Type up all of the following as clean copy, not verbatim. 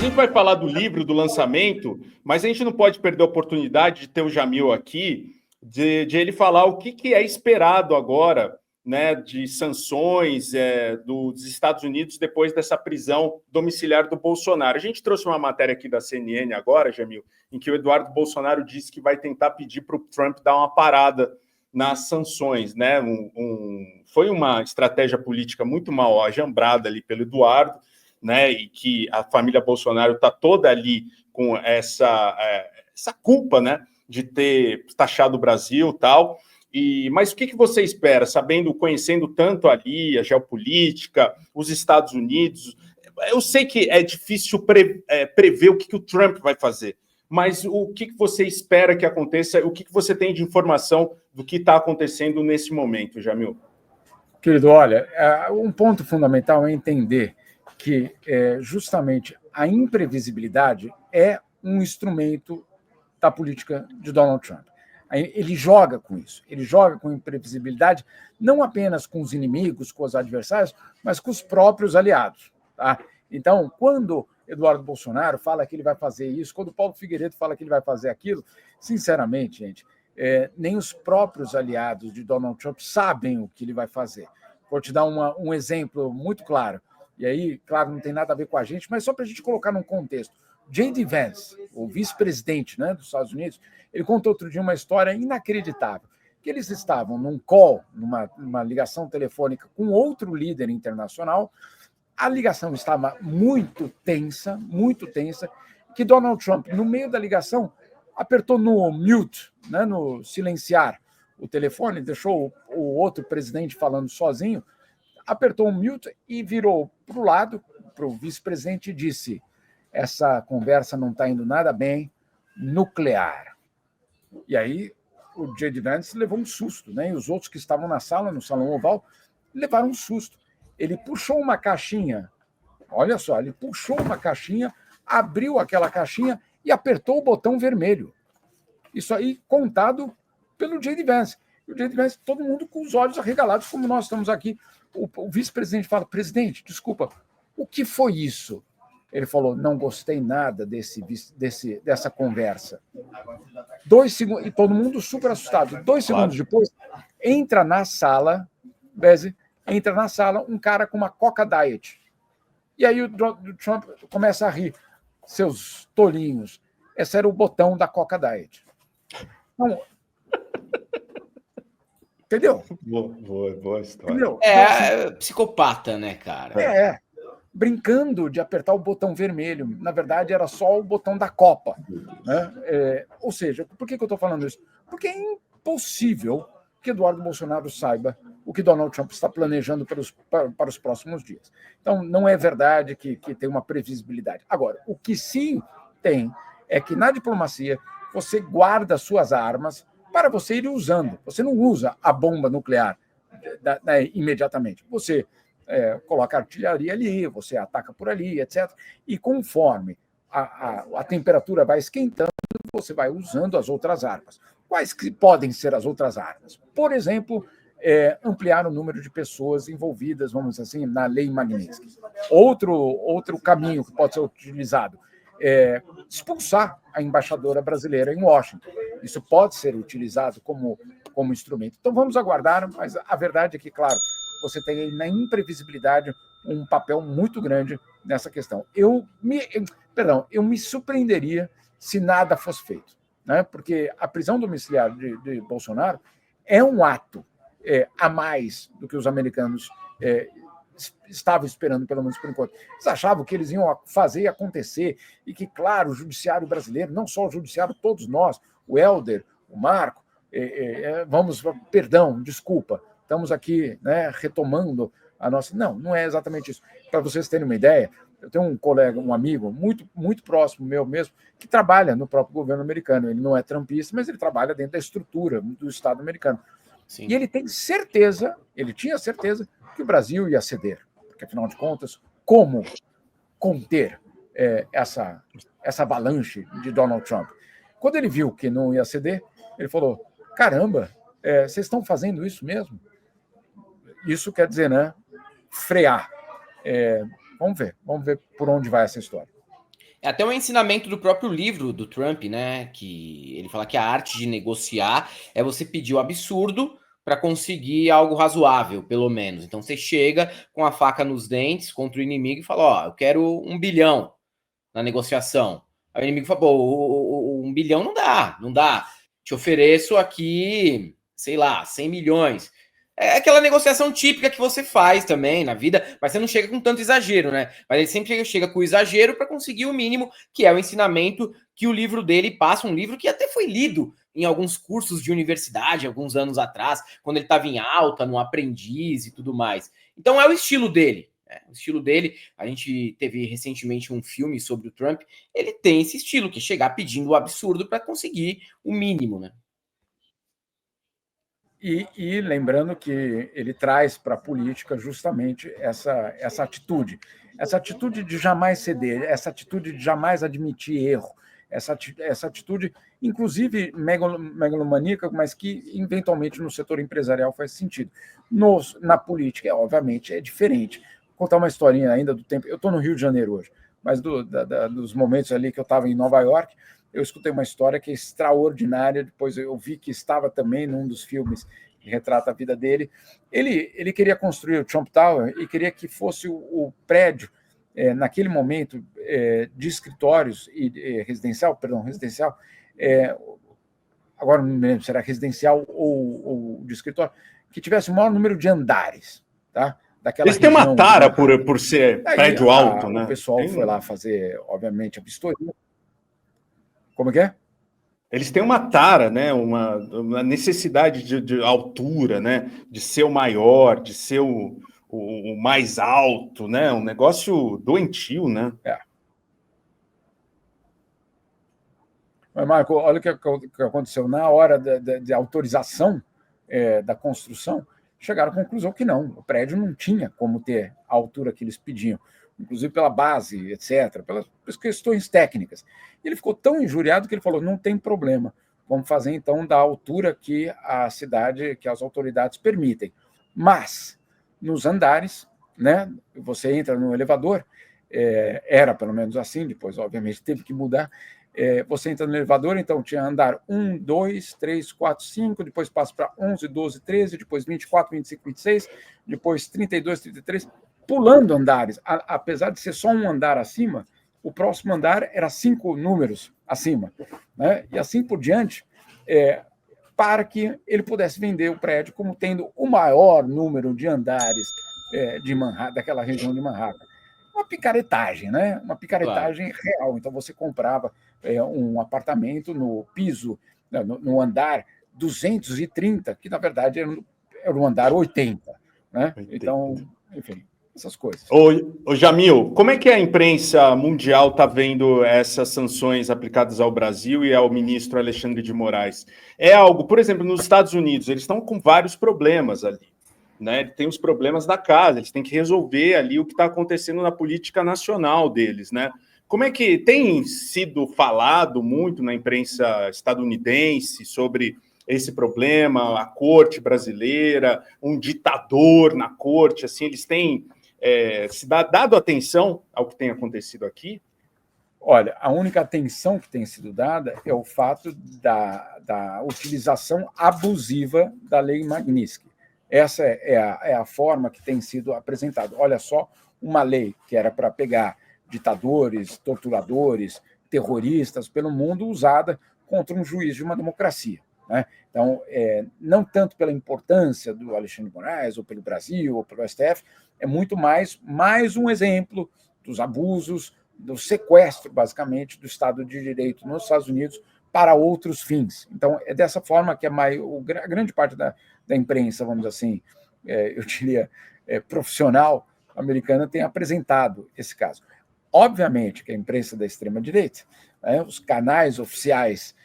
gente vai falar do livro, do lançamento, mas a gente não pode perder a oportunidade de ter o Jamil aqui, de ele falar o que é esperado agora, né, de sanções dos Estados Unidos depois dessa prisão domiciliar do Bolsonaro. A gente trouxe uma matéria aqui da CNN agora, Jamil, em que o Eduardo Bolsonaro disse que vai tentar pedir para o Trump dar uma parada nas sanções, né? Foi uma estratégia política muito mal ajambrada ali pelo Eduardo, né? E que a família Bolsonaro está toda ali com essa culpa, né? De ter taxado o Brasil e tal. Mas o que você espera, conhecendo tanto ali a geopolítica, os Estados Unidos? Eu sei que é difícil prever o que o Trump vai fazer, mas o que você espera que aconteça? O que você tem de informação do que está acontecendo nesse momento, Jamil? Querido, olha, um ponto fundamental é entender que justamente a imprevisibilidade é um instrumento da política de Donald Trump. Ele joga com isso, ele joga com imprevisibilidade, não apenas com os inimigos, com os adversários, mas com os próprios aliados. Tá? Então, quando Eduardo Bolsonaro fala que ele vai fazer isso, quando Paulo Figueiredo fala que ele vai fazer aquilo, sinceramente, gente, nem os próprios aliados de Donald Trump sabem o que ele vai fazer. Vou te dar um exemplo muito claro, e aí, claro, não tem nada a ver com a gente, mas só para a gente colocar num contexto. J.D. Vance, o vice-presidente, né, dos Estados Unidos, ele contou outro dia uma história inacreditável, que eles estavam num call, numa ligação telefônica com outro líder internacional, a ligação estava muito tensa, que Donald Trump, no meio da ligação, apertou no mute, né, no silenciar o telefone, deixou o outro presidente falando sozinho, apertou o mute e virou para o lado, para o vice-presidente, e disse: essa conversa não está indo nada bem, nuclear. E aí o J.D. Vance levou um susto, né? E os outros que estavam na sala, no Salão Oval, levaram um susto. Ele puxou uma caixinha, olha só, ele puxou uma caixinha, abriu aquela caixinha e apertou o botão vermelho. Isso aí contado pelo J.D. Vance. E o J.D. Vance, todo mundo com os olhos arregalados, como nós estamos aqui. O vice-presidente fala: presidente, desculpa, o que foi isso? Ele falou: não gostei nada dessa conversa. 2 segundos, e todo mundo super assustado. 2 segundos depois, entra na sala um cara com uma Coca Diet. E aí o Trump começa a rir. Seus tolinhos. Esse era o botão da Coca Diet. Então, entendeu? Boa história. Entendeu? Psicopata, né, cara? Brincando de apertar o botão vermelho. Na verdade, era só o botão da Copa. Né? Ou seja, por que eu estou falando isso? Porque é impossível que Eduardo Bolsonaro saiba o que Donald Trump está planejando para os próximos dias. Então, não é verdade que tem uma previsibilidade. Agora, o que sim tem é que na diplomacia você guarda suas armas para você ir usando. Você não usa a bomba nuclear imediatamente. Você coloca artilharia ali, você ataca por ali, etc. E conforme a temperatura vai esquentando, você vai usando as outras armas. Quais que podem ser as outras armas? Por exemplo, ampliar o número de pessoas envolvidas, vamos dizer assim, na lei Magnitsky. Outro caminho que pode ser utilizado é expulsar a embaixadora brasileira em Washington. Isso pode ser utilizado como instrumento. Então, vamos aguardar, mas a verdade é que, claro, você tem aí na imprevisibilidade um papel muito grande nessa questão. Eu me surpreenderia se nada fosse feito, né? Porque a prisão domiciliar de Bolsonaro é um ato a mais do que os americanos estavam esperando, pelo menos por enquanto. Eles achavam que eles iam fazer acontecer e que, claro, o judiciário brasileiro, não só o judiciário, todos nós, o Helder, o Marco, desculpa, estamos aqui, né, retomando a nossa... Não é exatamente isso. Para vocês terem uma ideia, eu tenho um colega, um amigo muito, muito próximo meu mesmo, que trabalha no próprio governo americano. Ele não é trumpista, mas ele trabalha dentro da estrutura do Estado americano. Sim. E ele tinha certeza que o Brasil ia ceder, porque, afinal de contas, como conter essa avalanche de Donald Trump? Quando ele viu que não ia ceder, ele falou: caramba, vocês estão fazendo isso mesmo? Isso quer dizer, né, frear. Vamos ver por onde vai essa história. É até um ensinamento do próprio livro do Trump, né? Que ele fala que a arte de negociar é você pedir o absurdo para conseguir algo razoável, pelo menos. Então você chega com a faca nos dentes contra o inimigo e fala: ó, eu quero 1 bilhão na negociação. Aí o inimigo fala: pô, 1 bilhão não dá. Te ofereço aqui, sei lá, 100 milhões. É aquela negociação típica que você faz também na vida, mas você não chega com tanto exagero, né? Mas ele sempre chega com o exagero para conseguir o mínimo, que é o ensinamento que o livro dele passa, um livro que até foi lido em alguns cursos de universidade, alguns anos atrás, quando ele estava em alta, no aprendiz e tudo mais. Então é o estilo dele. O estilo dele, a gente teve recentemente um filme sobre o Trump, ele tem esse estilo, que é chegar pedindo o absurdo para conseguir o mínimo, né? E lembrando que ele traz para a política justamente essa atitude de jamais ceder, essa atitude de jamais admitir erro, essa atitude, inclusive megalomaníaca, mas que eventualmente no setor empresarial faz sentido. Na política, obviamente, é diferente. Vou contar uma historinha ainda do tempo. Eu estou no Rio de Janeiro hoje, mas dos momentos ali que eu estava em Nova York, eu escutei uma história que é extraordinária. Depois eu vi que estava também num dos filmes que retrata a vida dele. Ele queria construir o Trump Tower e queria que fosse o prédio, naquele momento, de escritórios e residencial, agora não me lembro se era residencial ou de escritório, que tivesse o maior número de andares, tá? Eles têm uma tara por ser prédio alto, né? O pessoal foi lá fazer, obviamente, a vistoria. Como que é? Eles têm uma tara, né? Uma necessidade de altura, né? De ser o maior, de ser o mais alto, né? Um negócio doentio, né? Mas, Marco, olha o que aconteceu. Na hora de autorização da construção, chegaram à conclusão que não, o prédio não tinha como ter a altura que eles pediam, inclusive pela base, etc., pelas questões técnicas. E ele ficou tão injuriado que ele falou: não tem problema, vamos fazer então da altura que a cidade, que as autoridades permitem. Mas, nos andares, né, você entra no elevador, era pelo menos assim, depois, obviamente, teve que mudar. Você entra no elevador, então tinha andar 1, 2, 3, 4, 5, depois passa para 11, 12, 13, depois 24, 25, 26, depois 32, 33, pulando andares. Apesar de ser só um andar acima, o próximo andar era 5 números acima, né? E assim por diante, para que ele pudesse vender o prédio como tendo o maior número de andares de Manhattan, daquela região de Manhattan. Uma picaretagem, né? Uma picaretagem real. Então você comprava um apartamento no piso, no andar 230, que na verdade era o andar 80, né? Então, enfim, essas coisas. Ô Jamil, como é que a imprensa mundial está vendo essas sanções aplicadas ao Brasil e ao ministro Alexandre de Moraes? É algo, por exemplo, nos Estados Unidos, eles estão com vários problemas ali, né? Tem os problemas da casa, eles têm que resolver ali o que está acontecendo na política nacional deles, né? Como é que tem sido falado muito na imprensa estadunidense sobre esse problema, a corte brasileira, um ditador na corte, assim, eles têm se dado atenção ao que tem acontecido aqui? Olha, a única atenção que tem sido dada é o fato da utilização abusiva da lei Magnitsky. Essa é a forma que tem sido apresentada. Olha só, uma lei que era para pegar ditadores, torturadores, terroristas pelo mundo, usada contra um juiz de uma democracia, né? Então, não tanto pela importância do Alexandre de Moraes, ou pelo Brasil, ou pelo STF, é muito mais um exemplo dos abusos, do sequestro, basicamente, do Estado de Direito nos Estados Unidos para outros fins. Então, é dessa forma que a grande parte da imprensa, vamos dizer assim, eu diria, profissional americana, tem apresentado esse caso. Obviamente que a imprensa da extrema-direita, os canais oficiais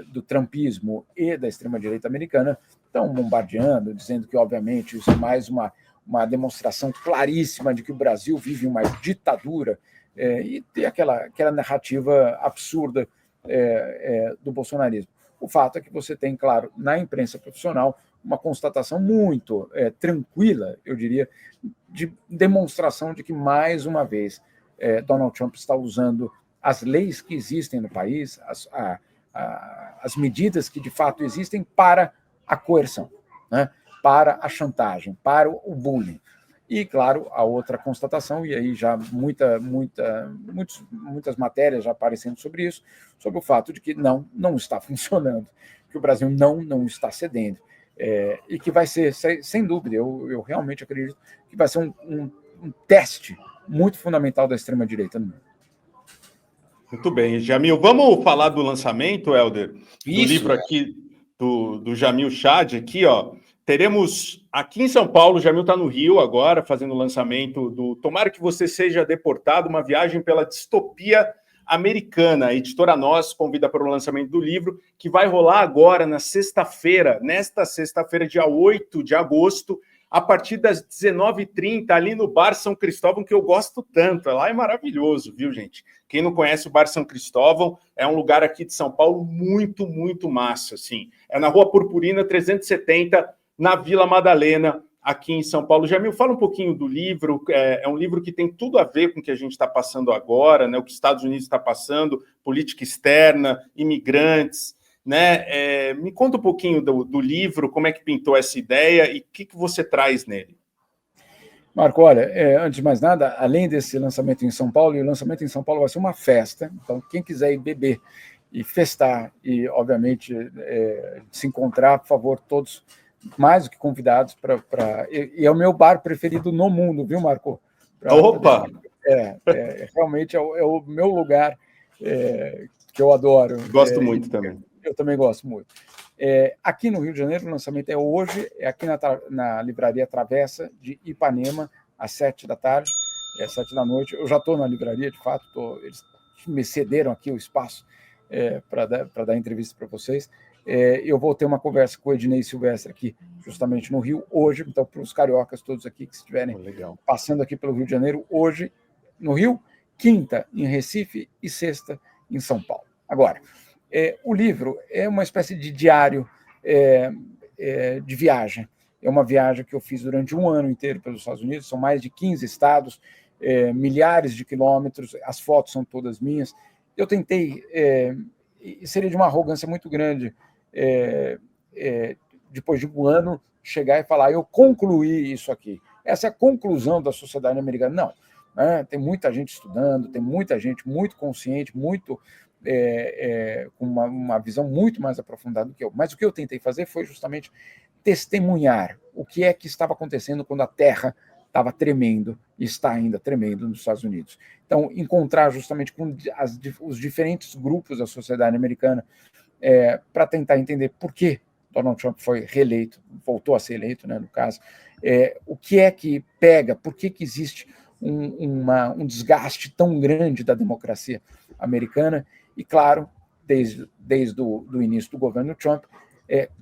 do trumpismo e da extrema-direita americana estão bombardeando, dizendo que, obviamente, isso é mais uma demonstração claríssima de que o Brasil vive uma ditadura, e tem aquela narrativa absurda do bolsonarismo. O fato é que você tem, claro, na imprensa profissional, uma constatação muito tranquila, eu diria, de demonstração de que, mais uma vez, Donald Trump está usando as leis que existem no país, as medidas que de fato existem para a coerção, né? Para a chantagem, para o bullying. E, claro, a outra constatação, e aí já muitas matérias já aparecendo sobre isso, sobre o fato de que não está funcionando, que o Brasil não está cedendo, e que vai ser, sem dúvida, eu realmente acredito que vai ser um teste muito fundamental da extrema-direita no mundo. Muito bem, Jamil. Vamos falar do lançamento, Helder? Isso. Do livro aqui do Jamil Chad, aqui, ó. Teremos aqui em São Paulo, o Jamil está no Rio agora, fazendo o lançamento do Tomara que Você Seja Deportado, uma viagem pela distopia americana. A editora Nós convida para o lançamento do livro, que vai rolar agora nesta sexta-feira, dia 8 de agosto, a partir das 19h30, ali no Bar São Cristóvão, que eu gosto tanto. Lá é maravilhoso, viu, gente? Quem não conhece o Bar São Cristóvão, é um lugar aqui de São Paulo muito, muito massa, assim. É na Rua Purpurina, 370, na Vila Madalena, aqui em São Paulo. Jamil, fala um pouquinho do livro. É um livro que tem tudo a ver com o que a gente está passando agora, né? O que os Estados Unidos está passando, política externa, imigrantes, né? Me conta um pouquinho do livro, como é que pintou essa ideia e o que você traz nele. Marco, olha, antes de mais nada, além desse lançamento em São Paulo, e o lançamento em São Paulo vai ser uma festa, então quem quiser ir beber e festar e, obviamente, se encontrar, por favor, todos mais do que convidados e é o meu bar preferido no mundo, viu, Marco? Opa! Realmente é o meu lugar que eu adoro. Gosto muito também. Eu também gosto muito. Aqui no Rio de Janeiro, o lançamento é hoje, aqui na Livraria Travessa de Ipanema, às 7h, 7h. Eu já estou na livraria, de fato, eles me cederam aqui o espaço para dar entrevista para vocês. Eu vou ter uma conversa com o Ednei Silvestre aqui, justamente no Rio, hoje. Então, para os cariocas todos aqui que estiverem passando aqui pelo Rio de Janeiro, hoje no Rio, quinta em Recife e sexta em São Paulo. Agora, o livro é uma espécie de diário de viagem. É uma viagem que eu fiz durante um ano inteiro pelos Estados Unidos, são mais de 15 estados, milhares de quilômetros, as fotos são todas minhas. Eu tentei, e seria de uma arrogância muito grande, depois de um ano, chegar e falar, eu concluí isso aqui. Essa é a conclusão da sociedade americana. Não, né? Tem muita gente estudando, tem muita gente muito consciente, muito com uma visão muito mais aprofundada do que eu. Mas o que eu tentei fazer foi justamente testemunhar o que é que estava acontecendo quando a Terra estava tremendo e está ainda tremendo nos Estados Unidos. Então, encontrar justamente com os diferentes grupos da sociedade americana para tentar entender por que Donald Trump foi reeleito, voltou a ser eleito, né, no caso, o que é que pega, por que existe um desgaste tão grande da democracia americana e, claro, desde o início do governo Trump,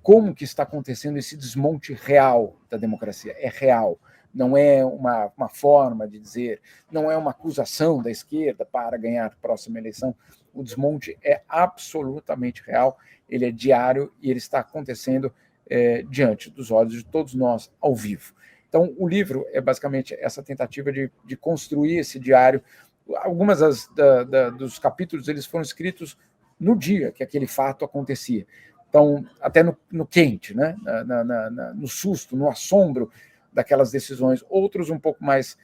como que está acontecendo esse desmonte real da democracia. É real, não é uma forma de dizer, não é uma acusação da esquerda para ganhar a próxima eleição. O desmonte é absolutamente real, ele é diário e ele está acontecendo diante dos olhos de todos nós, ao vivo. Então, o livro é basicamente essa tentativa de construir esse diário. Algumas dos capítulos eles foram escritos no dia que aquele fato acontecia. Então, até no quente, né? No susto, no assombro daquelas decisões. Outros um pouco mais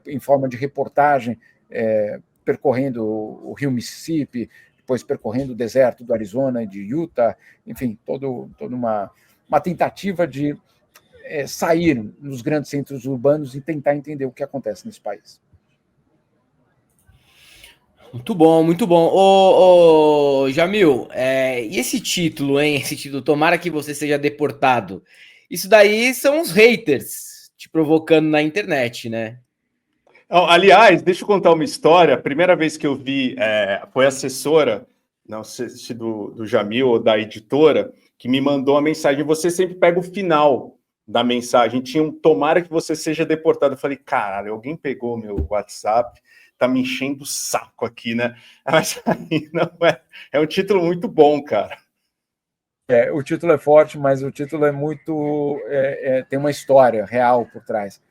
em forma de reportagem, percorrendo o rio Mississippi, depois percorrendo o deserto do Arizona e de Utah, enfim, toda uma tentativa de sair nos grandes centros urbanos e tentar entender o que acontece nesse país. Muito bom, muito bom. Ô, Jamil, e esse título, hein? Esse título, Tomara que Você Seja Deportado. Isso daí são os haters te provocando na internet, né? Aliás, deixa eu contar uma história. A primeira vez que eu vi foi a assessora, não sei se do Jamil ou da editora, que me mandou uma mensagem. Você sempre pega o final da mensagem. Tinha um Tomara que Você Seja Deportado. Eu falei, caralho, alguém pegou meu WhatsApp, tá me enchendo o saco aqui, né? Mas aí não é um título muito bom, cara. O título é forte, mas o título é muito... tem uma história real por trás.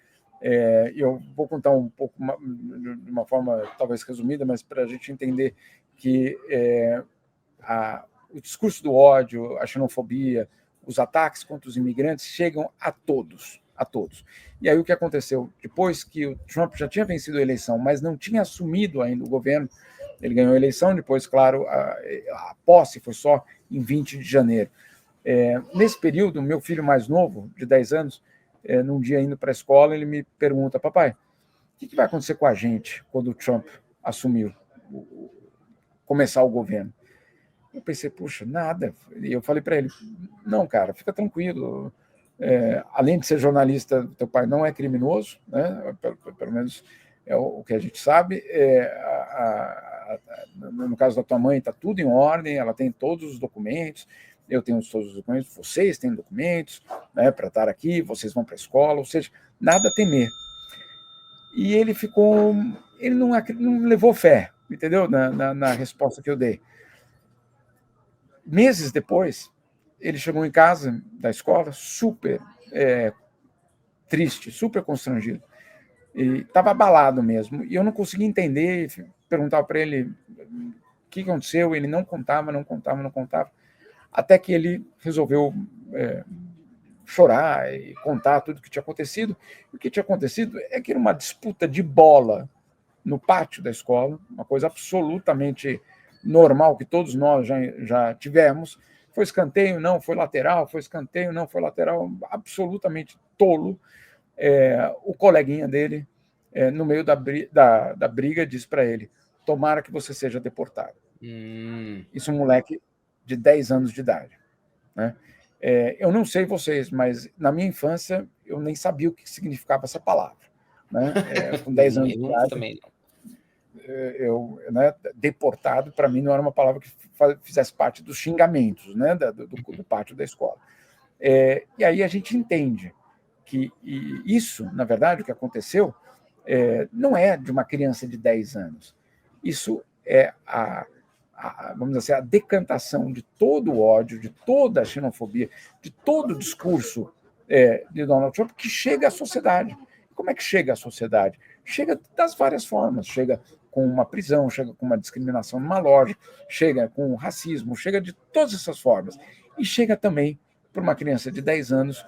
Eu vou contar um pouco, de uma forma talvez resumida, mas para a gente entender que o discurso do ódio, a xenofobia, os ataques contra os imigrantes chegam a todos, a todos. E aí o que aconteceu? Depois que o Trump já tinha vencido a eleição, mas não tinha assumido ainda o governo, ele ganhou a eleição, depois, claro, a posse foi só em 20 de janeiro. Nesse período, meu filho mais novo, de 10 anos, num dia indo para a escola, ele me pergunta, papai, o que vai acontecer com a gente quando o Trump assumiu, começar o governo? Eu pensei, puxa, nada. E eu falei para ele, não, cara, fica tranquilo. Além de ser jornalista, teu pai não é criminoso, né? Pelo menos é o que a gente sabe. No caso da tua mãe, está tudo em ordem, ela tem todos os documentos, eu tenho todos os documentos, vocês têm documentos, né, para estar aqui, vocês vão para a escola, ou seja, nada a temer. E ele ficou, ele não levou fé, entendeu? Na resposta que eu dei. Meses depois, ele chegou em casa da escola super triste, super constrangido. E estava abalado mesmo. E eu não conseguia entender, perguntava para ele o que aconteceu, ele não contava, até que ele resolveu chorar e contar tudo o que tinha acontecido. O que tinha acontecido é que era uma disputa de bola no pátio da escola, uma coisa absolutamente normal que todos nós já tivemos. Foi escanteio, não, foi lateral, foi escanteio, não, foi lateral, absolutamente tolo. O coleguinha dele, no meio da briga, disse para ele, tomara que você seja deportado. Isso é um moleque de 10 anos de idade, né? Eu não sei vocês, mas na minha infância eu nem sabia o que significava essa palavra, né? Com 10 anos de idade, também não. Deportado, para mim, não era uma palavra que fizesse parte dos xingamentos, né, do pátio da escola. E aí a gente entende que isso, na verdade, o que aconteceu, não é de uma criança de 10 anos. Isso é vamos dizer assim, a decantação de todo o ódio, de toda a xenofobia, de todo o discurso de Donald Trump que chega à sociedade. Como é que chega à sociedade? Chega das várias formas, chega com uma prisão, chega com uma discriminação numa loja, chega com racismo, chega de todas essas formas. E chega também para uma criança de 10 anos,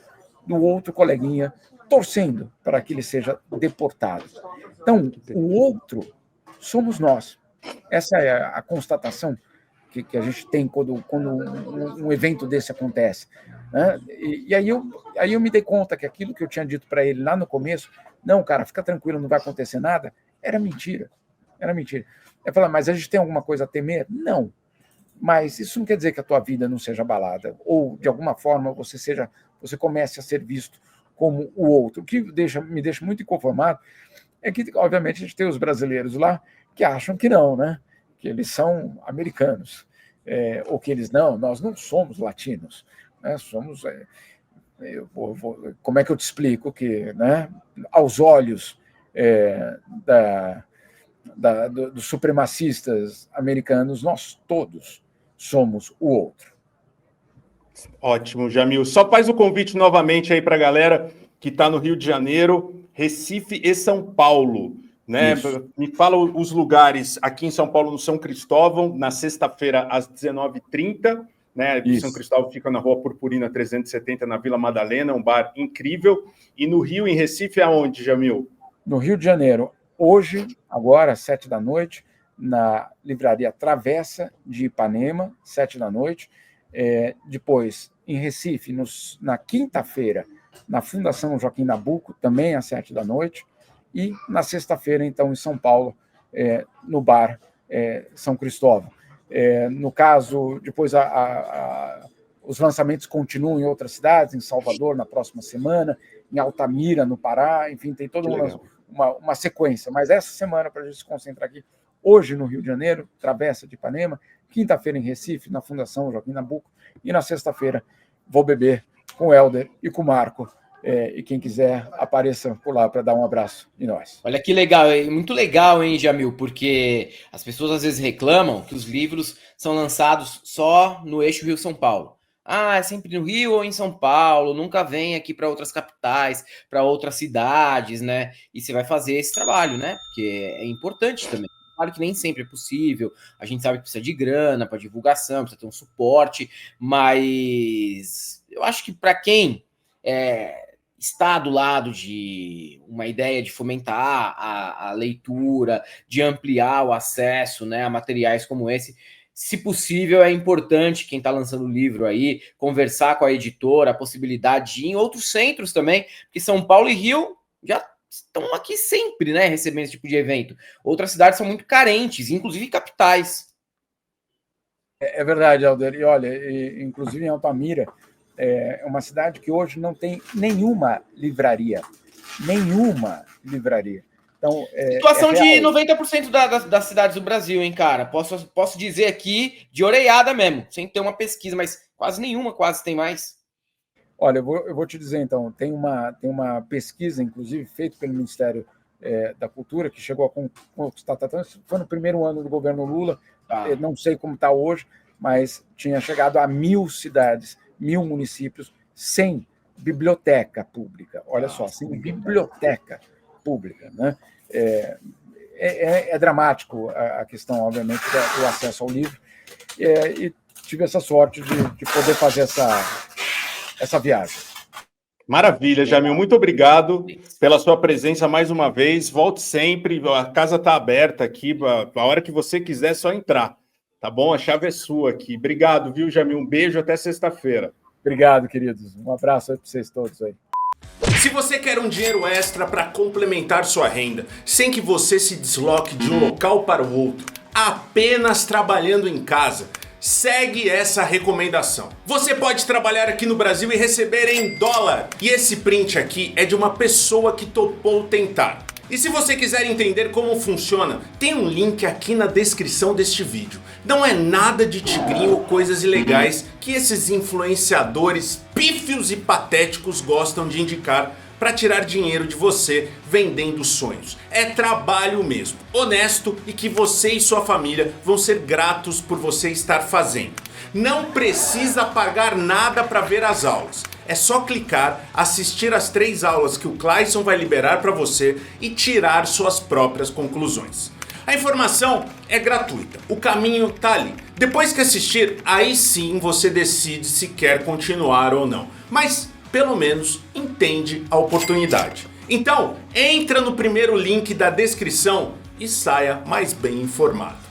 do outro coleguinha, torcendo para que ele seja deportado. Então, o outro somos nós. Essa é a constatação que a gente tem quando um evento desse acontece, né? E aí eu me dei conta que aquilo que eu tinha dito para ele lá no começo, não, cara, fica tranquilo, não vai acontecer nada, era mentira. Eu falei, mas a gente tem alguma coisa a temer? Não. Mas isso não quer dizer que a tua vida não seja abalada, ou de alguma forma você comece a ser visto como o outro. O que me deixa muito inconformado é que, obviamente, a gente tem os brasileiros lá que acham que não, né? Que eles são americanos, ou que nós não somos latinos, né? Somos, como é que eu te explico que, né? Aos olhos dos supremacistas americanos, nós todos somos o outro. Ótimo, Jamil. Só faz o convite novamente aí para a galera que está no Rio de Janeiro, Recife e São Paulo, né? Isso. Me fala os lugares aqui em São Paulo, no São Cristóvão, na sexta-feira, às 19h30, né? Isso. São Cristóvão fica na Rua Purpurina 370, na Vila Madalena, um bar incrível. E no Rio, em Recife, aonde, Jamil? No Rio de Janeiro, hoje, agora, às 19h, na Livraria Travessa de Ipanema, 19h. Depois, em Recife, na quinta-feira, na Fundação Joaquim Nabuco, também às 19h. E na sexta-feira, então, em São Paulo, no bar São Cristóvão. No caso, depois os lançamentos continuam em outras cidades, em Salvador, na próxima semana, em Altamira, no Pará, enfim, tem toda uma sequência. Mas essa semana, para a gente se concentrar aqui, hoje no Rio de Janeiro, Travessa de Ipanema, quinta-feira em Recife, na Fundação Joaquim Nabuco, e na sexta-feira vou beber com o Helder e com o Marco, e quem quiser apareça por lá para dar um abraço em nós. Olha que legal, muito legal, hein, Jamil, porque as pessoas às vezes reclamam que os livros são lançados só no eixo Rio-São Paulo. Ah, é sempre no Rio ou em São Paulo, nunca vem aqui para outras capitais, para outras cidades, né? E você vai fazer esse trabalho, né? Porque é importante também. Claro que nem sempre é possível, a gente sabe que precisa de grana para divulgação, precisa ter um suporte, mas eu acho que para quem está do lado de uma ideia de fomentar a leitura, de ampliar o acesso, né, a materiais como esse, se possível, é importante quem está lançando o livro aí conversar com a editora, a possibilidade de ir em outros centros também, porque São Paulo e Rio já estão aqui sempre, né, recebendo esse tipo de evento. Outras cidades são muito carentes, inclusive capitais. É verdade, Alder. E olha, inclusive em Altamira, é uma cidade que hoje não tem nenhuma livraria. Nenhuma livraria. Então, situação de 90% das cidades do Brasil, hein, cara? Posso dizer aqui de orelhada mesmo, sem ter uma pesquisa, mas quase nenhuma tem mais. Olha, eu vou te dizer, então, tem uma pesquisa, inclusive, feita pelo Ministério da Cultura, que chegou a constatar, foi no primeiro ano do governo Lula, não sei como está hoje, mas tinha chegado a 1.000 cidades, 1.000 municípios sem biblioteca pública. Olha só, sem biblioteca pública, né? É dramático a questão, obviamente, do acesso ao livro, e tive essa sorte de poder fazer essa viagem. Maravilha, Jamil, muito obrigado pela sua presença mais uma vez. Volte sempre, a casa está aberta aqui, a hora que você quiser, é só entrar, tá bom? A chave é sua aqui. Obrigado, viu, Jamil? Um beijo, até sexta-feira. Obrigado, queridos. Um abraço aí para vocês todos aí. Se você quer um dinheiro extra para complementar sua renda, sem que você se desloque de um local para o outro, apenas trabalhando em casa, segue essa recomendação. Você pode trabalhar aqui no Brasil e receber em dólar. E esse print aqui é de uma pessoa que topou tentar. E se você quiser entender como funciona, tem um link aqui na descrição deste vídeo. Não é nada de tigrinho ou coisas ilegais que esses influenciadores pífios e patéticos gostam de indicar para tirar dinheiro de você vendendo sonhos. É trabalho mesmo, honesto, e que você e sua família vão ser gratos por você estar fazendo. Não precisa pagar nada para ver as aulas. É só clicar, assistir as 3 aulas que o Clayson vai liberar para você e tirar suas próprias conclusões. A informação é gratuita, o caminho tá ali. Depois que assistir, aí sim você decide se quer continuar ou não. Mas pelo menos entende a oportunidade. Então, entra no primeiro link da descrição e saia mais bem informado.